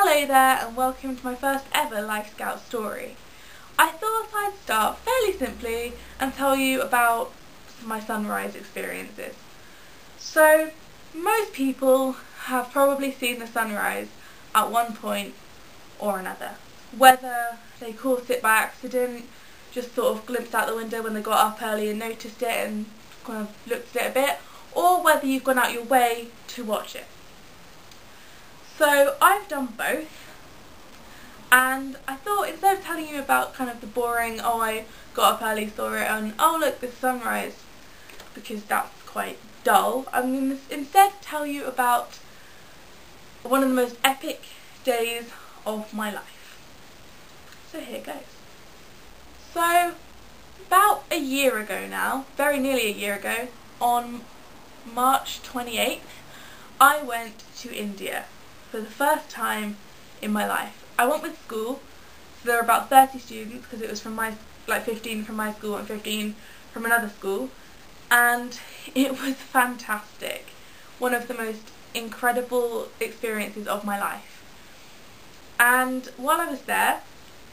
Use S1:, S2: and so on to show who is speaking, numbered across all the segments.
S1: Hello there and welcome to my first ever Life Scout story. I thought I'd start fairly simply and tell you about my sunrise experiences. So, most people have probably seen the sunrise at one point or another. Whether they caught it by accident, just sort of glimpsed out the window when they got up early and noticed it and kind of looked at it a bit, or whether you've gone out your way to watch it. So I've done both, and I thought instead of telling you about kind of the boring, oh I got up early, saw it, and oh look, this sunrise, because that's quite dull, I'm going to instead tell you about one of the most epic days of my life. So here goes. So about a year ago now, very nearly a year ago, on March 28th, I went to India for the first time in my life. I went with school, so there were about 30 students because it was from my, 15 from my school and 15 from another school, and it was fantastic. One of the most incredible experiences of my life. And while I was there,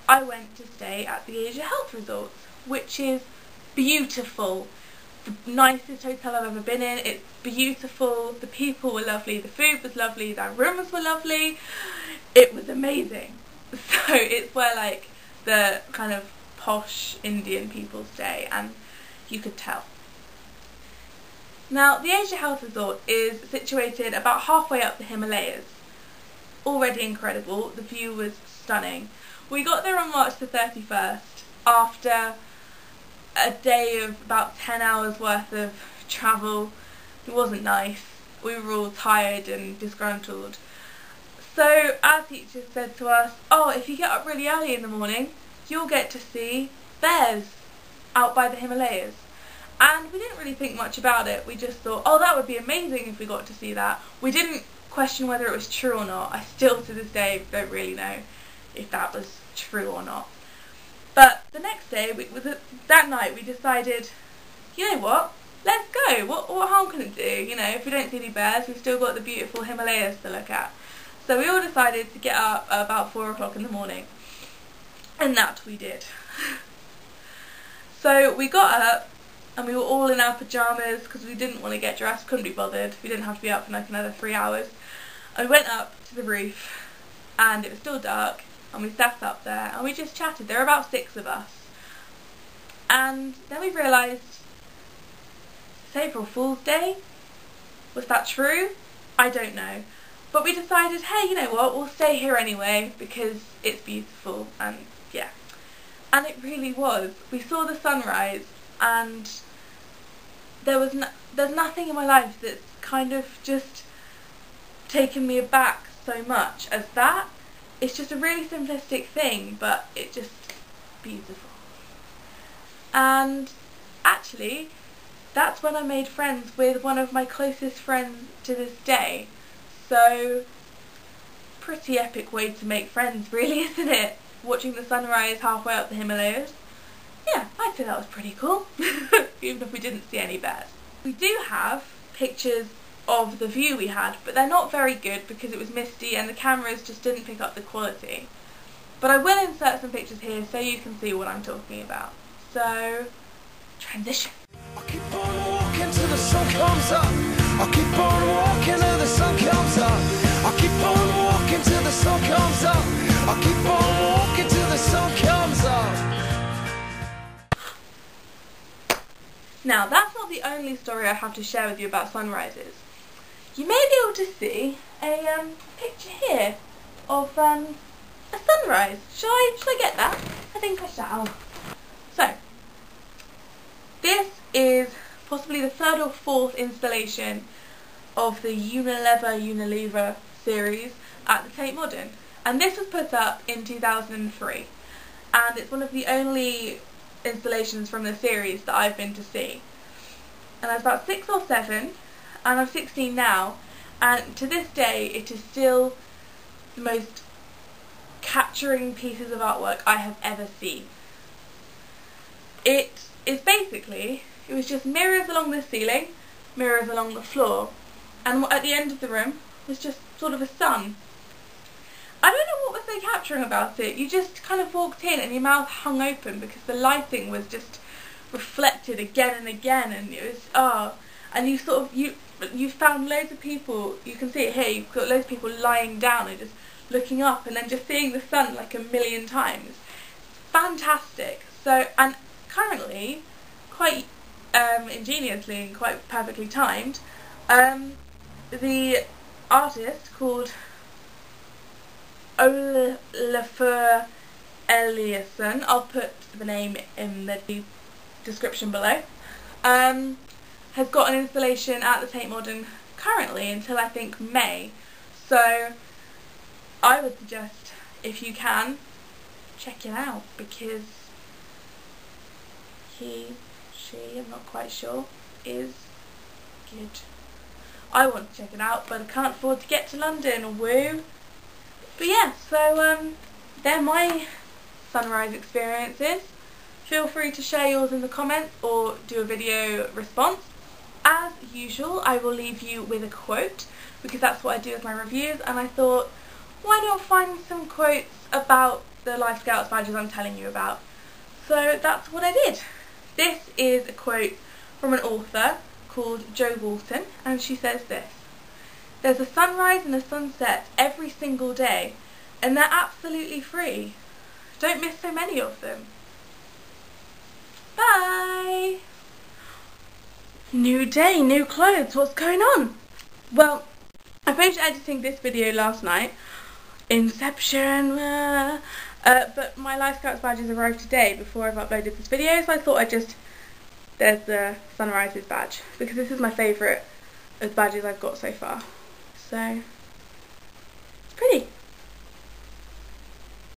S1: I went to stay at the Asia Health Resort, which is beautiful. The nicest hotel I've ever been in. It's beautiful, the people were lovely, the food was lovely, the rooms were lovely, it was amazing. So it's where the kind of posh Indian people stay, and you could tell. Now the Asia Health Resort is situated about halfway up the Himalayas. Already incredible, the view was stunning. We got there on March the 31st after a day of about 10 hours worth of travel. It wasn't nice. We were all tired and disgruntled. So our teacher said to us, oh, if you get up really early in the morning, you'll get to see bears out by the Himalayas. And we didn't really think much about it. We just thought, oh, that would be amazing if we got to see that. We didn't question whether it was true or not. I still to this day don't really know if that was true or not. But the next day, that night, we decided, you know what, let's go. What harm can it do? You know, if we don't see any bears, we've still got the beautiful Himalayas to look at. So we all decided to get up at about 4 o'clock in the morning. And that we did. So we got up, and we were all in our pyjamas because we didn't want to get dressed, couldn't be bothered. We didn't have to be up for another 3 hours. And we went up to the roof, and it was still dark. And we sat up there and we just chatted. There were about 6 of us. And then we realised it's April Fool's Day. Was that true? I don't know. But we decided, hey, you know what, we'll stay here anyway because it's beautiful, and yeah. And it really was. We saw the sunrise, and there's nothing in my life that's kind of just taken me aback so much as that. It's just a really simplistic thing, but it's just beautiful. And actually, that's when I made friends with one of my closest friends to this day. So, pretty epic way to make friends, really, isn't it? Watching the sunrise halfway up the Himalayas. Yeah, I'd say that was pretty cool, even if we didn't see any bears. We do have pictures of the view we had, but they're not very good because it was misty and the cameras just didn't pick up the quality. But I will insert some pictures here so you can see what I'm talking about. So, transition.
S2: I'll keep on walking till the sun comes up. I'll keep on walking till the sun comes up. I'll keep on walking till the sun comes up. I'll keep on walking till the sun comes up.
S1: Now, that's not the only story I have to share with you about sunrises. You may be able to see a picture here of a sunrise. Shall I get that? I think I shall. So, this is possibly the 3rd or 4th installation of the Unilever series at the Tate Modern. And this was put up in 2003. And it's one of the only installations from the series that I've been to see. And I was about 6 or 7. And I'm 16 now, and to this day it is still the most capturing pieces of artwork I have ever seen. It is basically, it was just mirrors along the ceiling, mirrors along the floor, and at the end of the room was just sort of a sun. I don't so capturing about it. You just kind of walked in and your mouth hung open because the lighting was just reflected again and again, and it was and you found loads of people. You can see it here. You've got loads of people lying down and just looking up, and then just seeing the sun like a million times. Fantastic. So, and currently, quite ingeniously and quite perfectly timed, the artist called Olafur Eliasson, I'll put the name in the description below, has got an installation at the Tate Modern currently until I think May. So I would suggest, if you can, check it out, because she, I'm not quite sure, is good. I want to check it out, but I can't afford to get to London, woo! But yeah, so they're my sunrise experiences. Feel free to share yours in the comments or do a video response. As usual, I will leave you with a quote, because that's what I do with my reviews, and I thought, why not find some quotes about the Life Scouts badges I'm telling you about? So that's what I did. This is a quote from an author called Jo Walton, and she says this: "There's a sunrise and a sunset every single day, and they're absolutely free. Don't miss so many of them." Bye! New day, new clothes, what's going on? Well, I finished editing this video last night. Inception! But my Life Scouts badges arrived today before I've uploaded this video, so I thought there's the Sunrises badge, because this is my favourite of badges I've got so far. So, it's pretty.